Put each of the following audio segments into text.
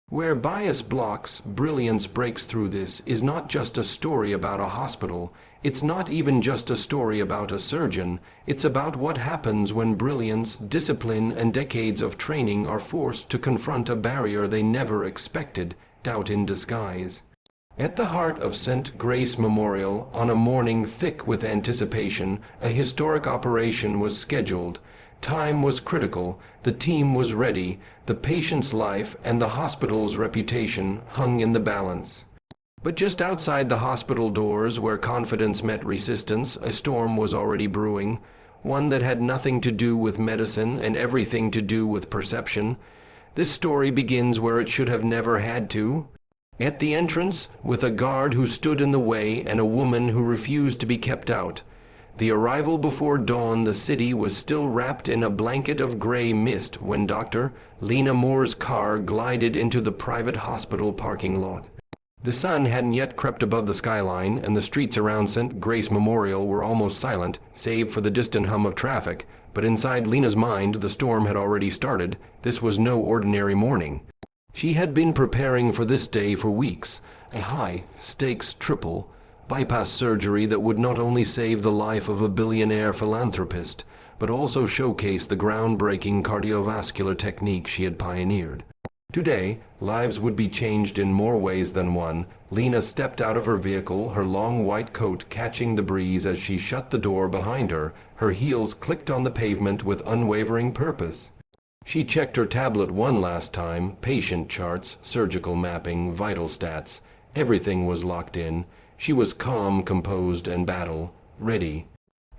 Where bias blocks, brilliance breaks through. This is not just a story about a hospital. It's not even just a story about a surgeon. It's about what happens when brilliance, discipline, and decades of training are forced to confront a barrier they never expected, doubt in disguise. At the heart of St. Grace Memorial, on a morning thick with anticipation, a historic operation was scheduled. Time was critical, the team was ready, the patient's life and the hospital's reputation hung in the balance. But just outside the hospital doors, where confidence met resistance, a storm was already brewing, one that had nothing to do with medicine and everything to do with perception. This story begins where it should have never had to. At the entrance, with a guard who stood in the way and a woman who refused to be kept out. The arrival before dawn, the city was still wrapped in a blanket of gray mist when Dr. Lena Moore's car glided into the private hospital parking lot. The sun hadn't yet crept above the skyline, and the streets around St. Grace Memorial were almost silent, save for the distant hum of traffic. But inside Lena's mind, the storm had already started. This was no ordinary morning. She had been preparing for this day for weeks, a high-stakes triple bypass surgery that would not only save the life of a billionaire philanthropist, but also showcase the groundbreaking cardiovascular technique she had pioneered. Today, lives would be changed in more ways than one. Lena stepped out of her vehicle, her long white coat catching the breeze as she shut the door behind her. Her heels clicked on the pavement with unwavering purpose. She checked her tablet one last time, patient charts, surgical mapping, vital stats. Everything was locked in. She was calm, composed, and battle-ready.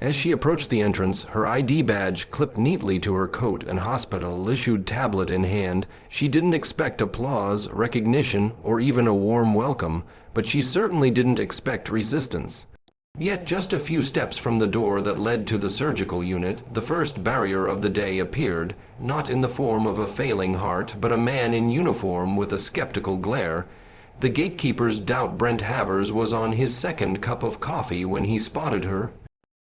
As she approached the entrance, her ID badge clipped neatly to her coat and hospital-issued tablet in hand. She didn't expect applause, recognition, or even a warm welcome, but she certainly didn't expect resistance. Yet just a few steps from the door that led to the surgical unit, the first barrier of the day appeared, not in the form of a failing heart, but a man in uniform with a skeptical glare. The gatekeeper's doubt Brent Havers was on his second cup of coffee when he spotted her.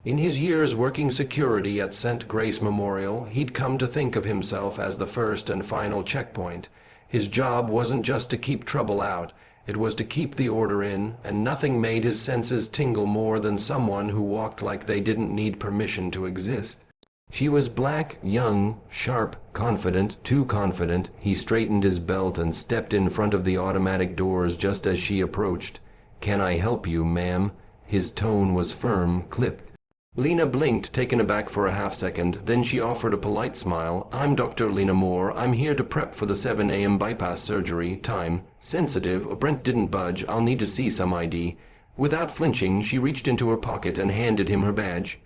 In his years working security at St. Grace Memorial, he'd come to think of himself as the first and final checkpoint. His job wasn't just to keep trouble out, it was to keep the order in, and nothing made his senses tingle more than someone who walked like they didn't need permission to exist. She was black, young, sharp, confident, too confident. He straightened his belt and stepped in front of the automatic doors just as she approached. "Can I help you, ma'am?" His tone was firm, clipped. Lena blinked, taken aback for a half-second. Then she offered a polite smile. "I'm Dr. Lena Moore. I'm here to prep for the 7 a.m. bypass surgery. Time. Sensitive. Brent didn't budge. I'll need to see some ID." Without flinching, she reached into her pocket and handed him her badge.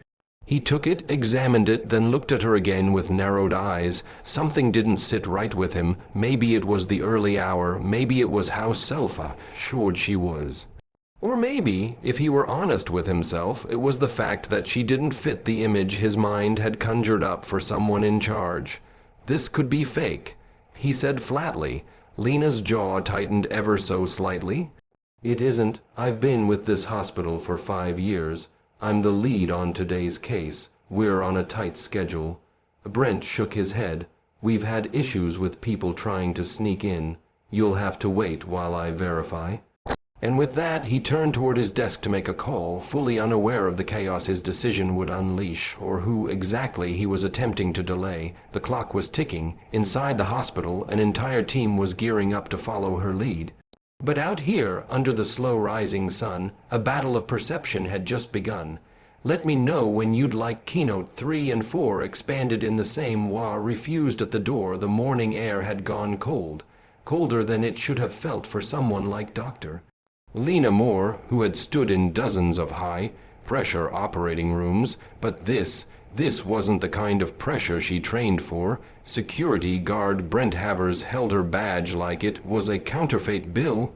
He took it, examined it, then looked at her again with narrowed eyes. Something didn't sit right with him. Maybe it was the early hour. Maybe it was how self-assured she was. Or maybe, if he were honest with himself, it was the fact that she didn't fit the image his mind had conjured up for someone in charge. This could be fake, he said flatly. Lena's jaw tightened ever so slightly. "It isn't. I've been with this hospital for 5 years. I'm the lead on today's case. We're on a tight schedule." Brent shook his head. "We've had issues with people trying to sneak in. You'll have to wait while I verify." And with that, he turned toward his desk to make a call, fully unaware of the chaos his decision would unleash, or who exactly he was attempting to delay. The clock was ticking. Inside the hospital, an entire team was gearing up to follow her lead. But out here, under the slow-rising sun, a battle of perception had just begun. "Let me know when you'd like keynote 3 and 4 expanded in the same wa refused at the door. The morning air had gone cold. Colder than it should have felt for someone like Dr. Lena Moore, who had stood in dozens of high-pressure operating rooms, but this wasn't the kind of pressure she trained for. Security guard Brent Havers held her badge like it was a counterfeit bill.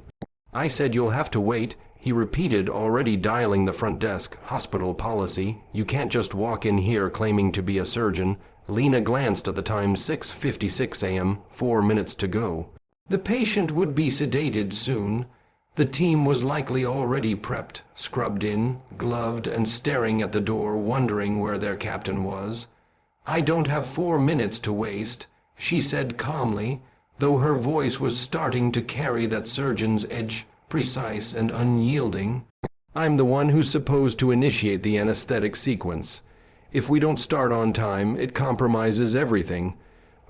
"I said you'll have to wait," he repeated, already dialing the front desk. "Hospital policy. You can't just walk in here claiming to be a surgeon." Lena glanced at the time, 6:56 a.m., 4 minutes to go. The patient would be sedated soon. The team was likely already prepped, scrubbed in, gloved, and staring at the door, wondering where their captain was. "I don't have 4 minutes to waste," she said calmly. though her voice was starting to carry that surgeon's edge, precise and unyielding. "I'm the one who's supposed to initiate the anesthetic sequence. If we don't start on time, it compromises everything."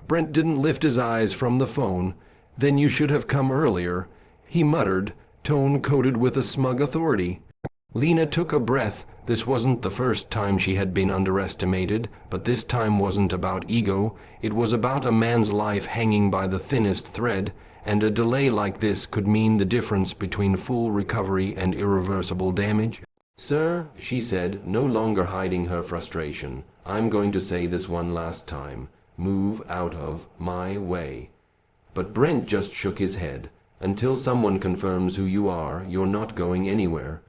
Brent didn't lift his eyes from the phone. "Then you should have come earlier," he muttered, tone coated with a smug authority. Lena took a breath. This wasn't the first time she had been underestimated, but this time wasn't about ego. It was about a man's life hanging by the thinnest thread, and a delay like this could mean the difference between full recovery and irreversible damage. "Sir," she said, no longer hiding her frustration, "I'm going to say this one last time. Move out of my way." But Brent just shook his head. "Until someone confirms who you are, you're not going anywhere."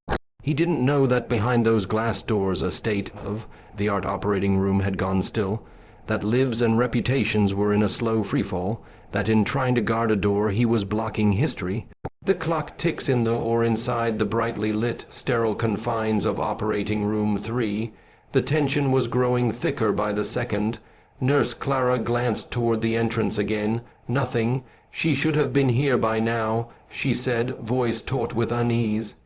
He didn't know that behind those glass doors a state of the art operating room had gone still, that lives and reputations were in a slow freefall, that in trying to guard a door he was blocking history. The clock ticks in the or inside the brightly lit, sterile confines of operating room 3. The tension was growing thicker by the second. Nurse Clara glanced toward the entrance again. "Nothing. She should have been here by now," she said, voice taut with unease.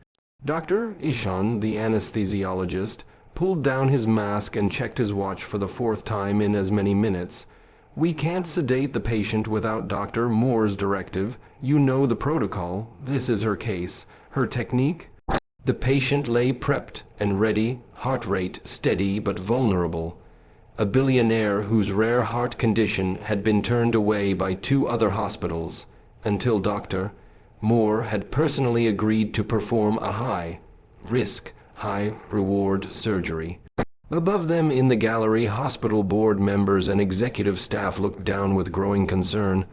Dr. Ishan, the anesthesiologist, pulled down his mask and checked his watch for the fourth time in as many minutes. "We can't sedate the patient without Dr. Moore's directive. You know the protocol. This is her case. Her technique?" The patient lay prepped and ready, heart rate steady but vulnerable. A billionaire whose rare heart condition had been turned away by 2 other hospitals, until Dr. Moore had personally agreed to perform a high-risk, high-reward surgery. Above them in the gallery, hospital board members and executive staff looked down with growing concern.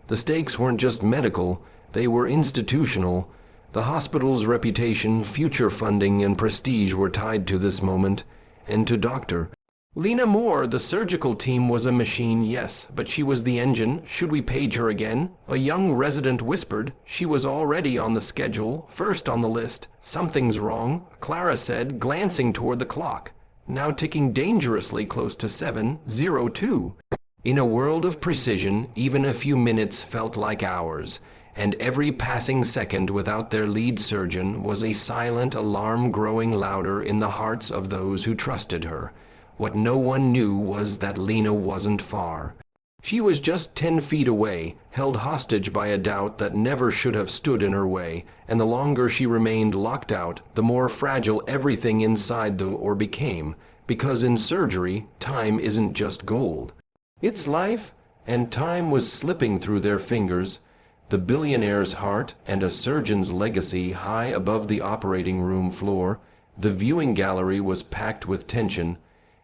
The stakes weren't just medical, they were institutional. The hospital's reputation, future funding, and prestige were tied to this moment, and to Dr. Lena Moore. The surgical team was a machine, yes, but she was the engine. Should we page her again? A young resident whispered. She was already on the schedule, first on the list. "Something's wrong," Clara said, glancing toward the clock, now ticking dangerously close to 7:02. In a world of precision, even a few minutes felt like hours, and every passing second without their lead surgeon was a silent alarm growing louder in the hearts of those who trusted her. What no one knew was that Lena wasn't far. She was just 10 feet away, held hostage by a doubt that never should have stood in her way, and the longer she remained locked out, the more fragile everything inside the or became, because in surgery, time isn't just gold. It's life, and time was slipping through their fingers. The billionaire's heart and a surgeon's legacy high above the operating room floor. The viewing gallery was packed with tension.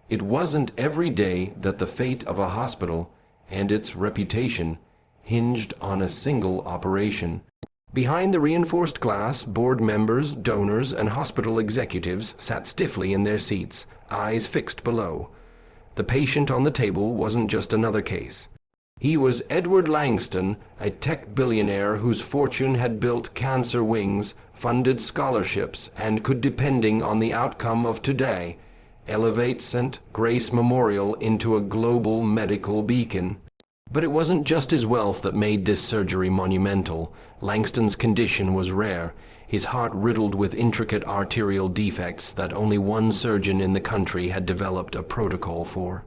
It wasn't every day that the fate of a hospital and its reputation hinged on a single operation. Behind the reinforced glass, board members, donors, and hospital executives sat stiffly in their seats, eyes fixed below. The patient on the table wasn't just another case. He was Edward Langston, a tech billionaire whose fortune had built cancer wings, funded scholarships, and could, depending on the outcome of today, elevate St. Grace Memorial into a global medical beacon. But it wasn't just his wealth that made this surgery monumental. Langston's condition was rare, his heart riddled with intricate arterial defects that only one surgeon in the country had developed a protocol for.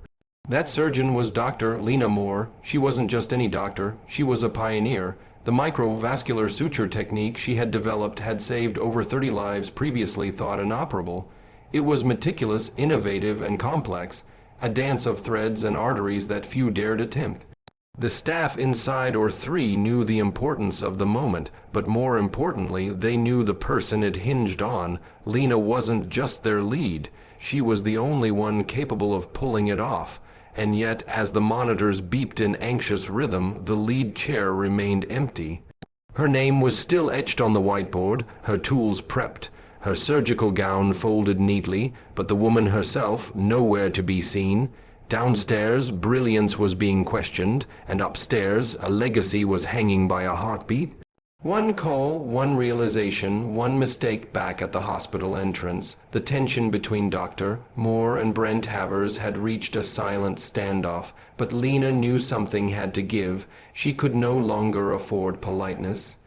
That surgeon was Dr. Lena Moore. She wasn't just any doctor, she was a pioneer. The microvascular suture technique she had developed had saved over 30 lives previously thought inoperable. It was meticulous, innovative, and complex, a dance of threads and arteries that few dared attempt. The staff inside or 3 knew the importance of the moment, but more importantly, they knew the person it hinged on. Lena wasn't just their lead. She was the only one capable of pulling it off. And yet, as the monitors beeped in anxious rhythm, the lead chair remained empty. Her name was still etched on the whiteboard, her tools prepped, her surgical gown folded neatly, but the woman herself nowhere to be seen. Downstairs, brilliance was being questioned, and upstairs, a legacy was hanging by a heartbeat. One call, one realization, one mistake back at the hospital entrance. The tension between Dr. Moore and Brent Havers had reached a silent standoff, but Lena knew something had to give. She could no longer afford politeness.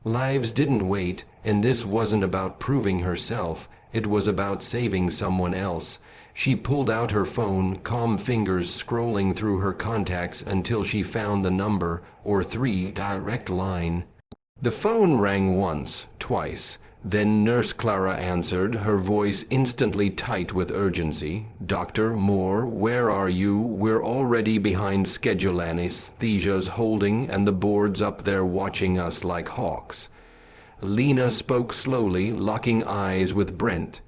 Lives didn't wait, and this wasn't about proving herself. It was about saving someone else. She pulled out her phone, calm fingers scrolling through her contacts until she found the number, or 3 direct line. The phone rang once, twice. Then Nurse Clara answered, her voice instantly tight with urgency. "Dr. Moore, where are you? We're already behind schedule. Anesthesia's holding, and the board's up there watching us like hawks." Lena spoke slowly, locking eyes with Brent.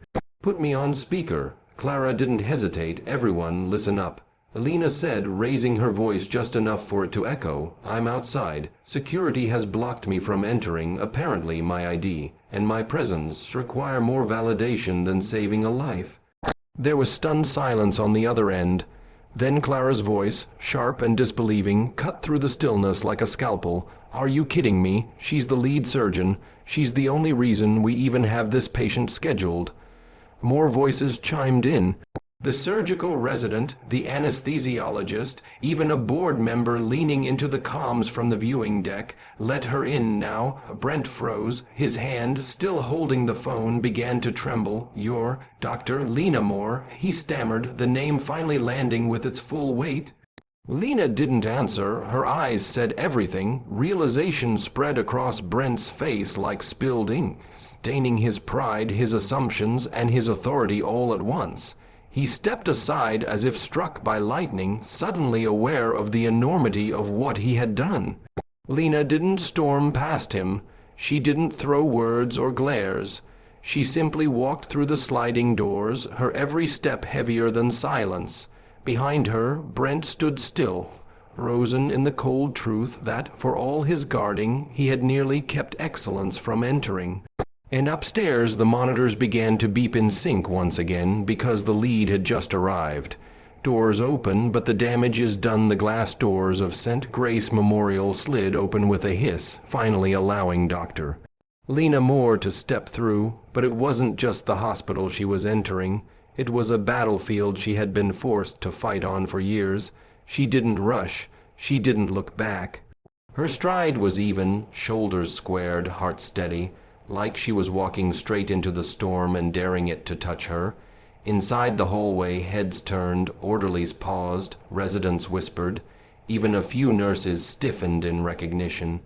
"Put me on speaker." Clara didn't hesitate. "Everyone, listen up." Lena said, raising her voice just enough for it to echo, "I'm outside. Security has blocked me from entering, apparently my ID, and my presence require more validation than saving a life." There was stunned silence on the other end. Then Clara's voice, sharp and disbelieving, cut through the stillness like a scalpel. "Are you kidding me? She's the lead surgeon. She's the only reason we even have this patient scheduled." More voices chimed in. The surgical resident, the anesthesiologist, even a board member leaning into the comms from the viewing deck. "Let her in now." Brent froze. His hand, still holding the phone, began to tremble. "You're Dr. Lena Moore," he stammered, the name finally landing with its full weight. Lena didn't answer. Her eyes said everything. Realization spread across Brent's face like spilled ink, staining his pride, his assumptions, and his authority all at once. He stepped aside as if struck by lightning, suddenly aware of the enormity of what he had done. Lena didn't storm past him. She didn't throw words or glares. She simply walked through the sliding doors, her every step heavier than silence. Behind her, Brent stood still, frozen in the cold truth that, for all his guarding, he had nearly kept excellence from entering. And upstairs the monitors began to beep in sync once again because the lead had just arrived. Doors open, but the damage is done. The glass doors of St. Grace Memorial slid open with a hiss, finally allowing Dr. Lena Moore to step through. But it wasn't just the hospital she was entering. It was a battlefield she had been forced to fight on for years. She didn't rush. She didn't look back. Her stride was even, shoulders squared, heart steady, like she was walking straight into the storm and daring it to touch her. Inside the hallway, heads turned, orderlies paused, residents whispered. Even a few nurses stiffened in recognition.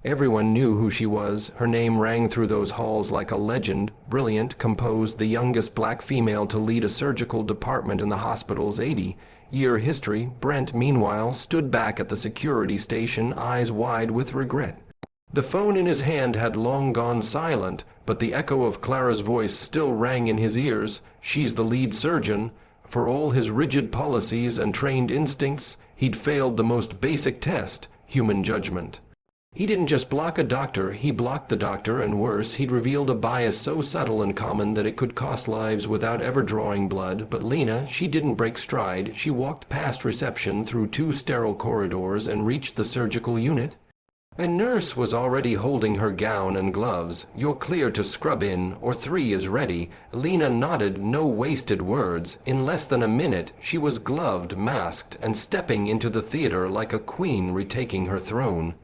Everyone knew who she was. Her name rang through those halls like a legend. Brilliant, composed, the youngest black female to lead a surgical department in the hospital's 80-year history. Brent, meanwhile, stood back at the security station, eyes wide with regret. The phone in his hand had long gone silent, but the echo of Clara's voice still rang in his ears. She's the lead surgeon. For all his rigid policies and trained instincts, he'd failed the most basic test, human judgment. He didn't just block a doctor, he blocked the doctor, and worse, he'd revealed a bias so subtle and common that it could cost lives without ever drawing blood. But Lena, she didn't break stride. She walked past reception, through 2 sterile corridors, and reached the surgical unit. A nurse was already holding her gown and gloves. "You're clear to scrub in, or 3 is ready." Lena nodded, no wasted words. In less than a minute, she was gloved, masked, and stepping into the theater like a queen retaking her throne.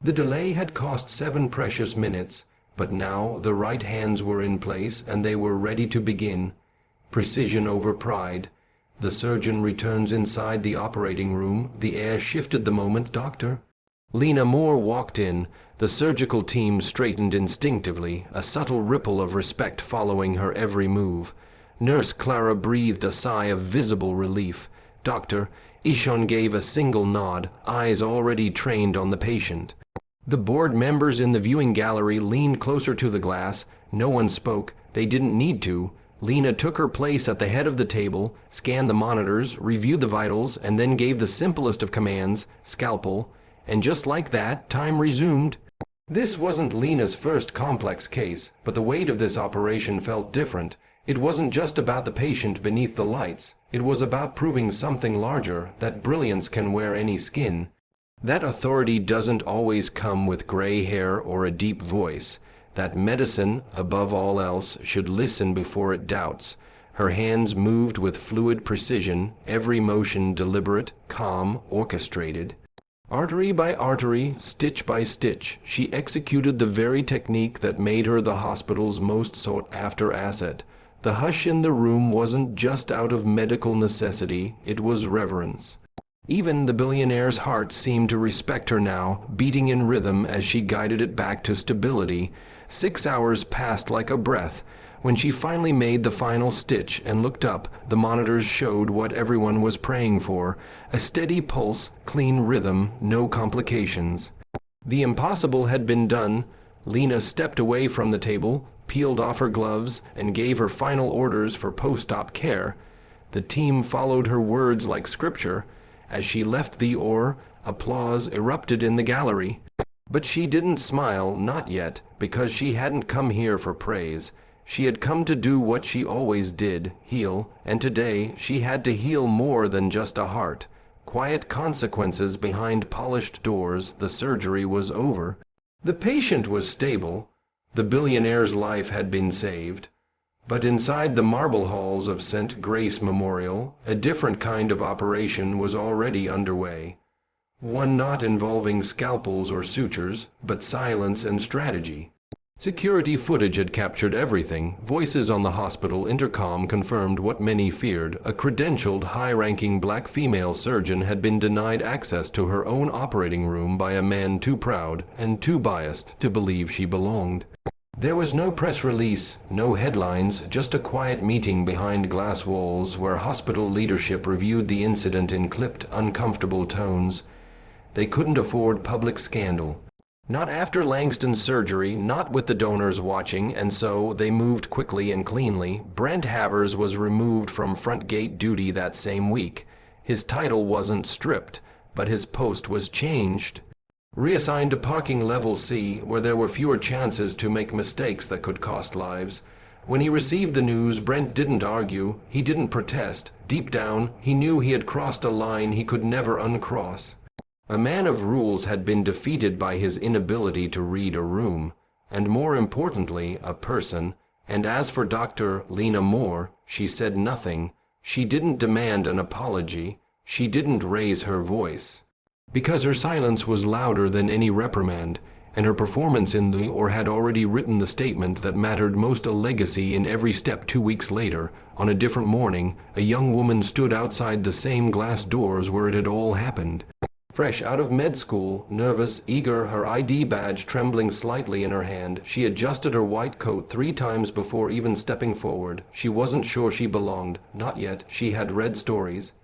The delay had cost 7 precious minutes, but now the right hands were in place, and they were ready to begin. Precision over pride. The surgeon returns inside the operating room. The air shifted the moment, "Doctor." Lena Moore walked in. The surgical team straightened instinctively, a subtle ripple of respect following her every move. Nurse Clara breathed a sigh of visible relief. "Doctor," Ishon gave a single nod, eyes already trained on the patient. The board members in the viewing gallery leaned closer to the glass. No one spoke. They didn't need to. Lena took her place at the head of the table, scanned the monitors, reviewed the vitals, and then gave the simplest of commands, "Scalpel." And just like that, time resumed. This wasn't Lena's first complex case, but the weight of this operation felt different. It wasn't just about the patient beneath the lights. It was about proving something larger, that brilliance can wear any skin. That authority doesn't always come with gray hair or a deep voice. That medicine, above all else, should listen before it doubts. Her hands moved with fluid precision, every motion deliberate, calm, orchestrated. Artery by artery, stitch by stitch, she executed the very technique that made her the hospital's most sought-after asset. The hush in the room wasn't just out of medical necessity, it was reverence. Even the billionaire's heart seemed to respect her now, beating in rhythm as she guided it back to stability. 6 hours passed like a breath. When she finally made the final stitch and looked up, the monitors showed what everyone was praying for: a steady pulse, clean rhythm, no complications. The impossible had been done. Lena stepped away from the table, peeled off her gloves, and gave her final orders for post-op care. The team followed her words like scripture. As she left the OR, applause erupted in the gallery. But she didn't smile, not yet, because she hadn't come here for praise. She had come to do what she always did, heal, and today she had to heal more than just a heart. Quiet consequences behind polished doors. The surgery was over. The patient was stable. The billionaire's life had been saved. But inside the marble halls of St. Grace Memorial, a different kind of operation was already underway. One not involving scalpels or sutures, but silence and strategy. Security footage had captured everything. Voices on the hospital intercom confirmed what many feared. A credentialed, high-ranking black female surgeon had been denied access to her own operating room by a man too proud and too biased to believe she belonged. There was no press release, no headlines, just a quiet meeting behind glass walls where hospital leadership reviewed the incident in clipped, uncomfortable tones. They couldn't afford public scandal. Not after Langston's surgery, not with the donors watching, and so they moved quickly and cleanly. Brent Havers was removed from front gate duty that same week. His title wasn't stripped, but his post was changed. Reassigned to parking level C, where there were fewer chances to make mistakes that could cost lives. When he received the news, Brent didn't argue, he didn't protest. Deep down, he knew he had crossed a line he could never uncross. A man of rules had been defeated by his inability to read a room, and more importantly, a person. And as for Dr. Lena Moore, she said nothing. She didn't demand an apology. She didn't raise her voice. Because her silence was louder than any reprimand, and her performance in the OR had already written the statement that mattered most: a legacy in every step. 2 weeks later, on a different morning, a young woman stood outside the same glass doors where it had all happened. Fresh out of med school, nervous, eager, her ID badge trembling slightly in her hand, she adjusted her white coat 3 times before even stepping forward. She wasn't sure she belonged. Not yet. She had read stories,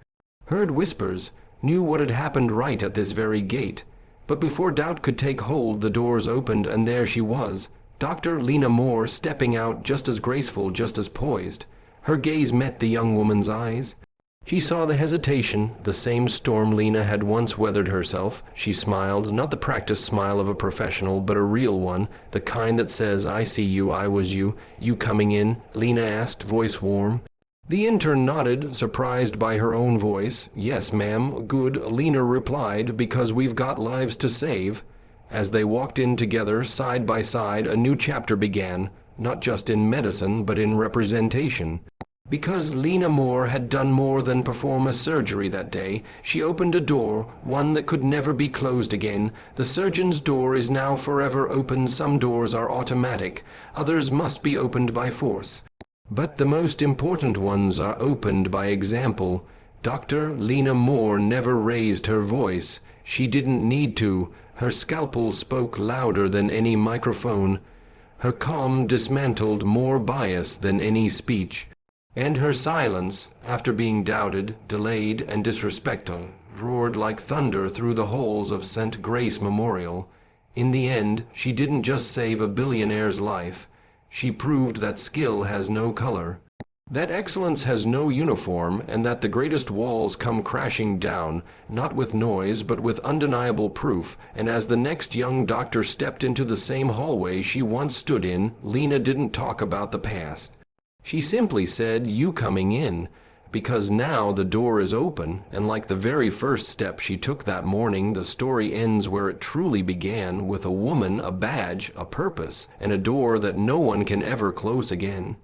heard whispers, knew what had happened right at this very gate. But before doubt could take hold, the doors opened, and there she was, Dr. Lena Moore, stepping out, just as graceful, just as poised. Her gaze met the young woman's eyes. She saw the hesitation, the same storm Lena had once weathered herself. She smiled, not the practiced smile of a professional, but a real one, the kind that says, "I see you, I was you. You coming in?" Lena asked, voice warm. The intern nodded, surprised by her own voice. "Yes, ma'am." "Good," Lena replied, "because we've got lives to save." As they walked in together, side by side, a new chapter began, not just in medicine, but in representation. Because Lena Moore had done more than perform a surgery that day, she opened a door, one that could never be closed again. The surgeon's door is now forever open. Some doors are automatic, others must be opened by force. But the most important ones are opened by example. Dr. Lena Moore never raised her voice. She didn't need to. Her scalpel spoke louder than any microphone. Her calm dismantled more bias than any speech. And her silence, after being doubted, delayed, and disrespected, roared like thunder through the halls of St. Grace Memorial. In the end, she didn't just save a billionaire's life. She proved that skill has no color, that excellence has no uniform, and that the greatest walls come crashing down, not with noise, but with undeniable proof. And as the next young doctor stepped into the same hallway she once stood in, Lena didn't talk about the past. She simply said, "You coming in," because now the door is open, and like the very first step she took that morning, the story ends where it truly began, with a woman, a badge, a purpose, and a door that no one can ever close again.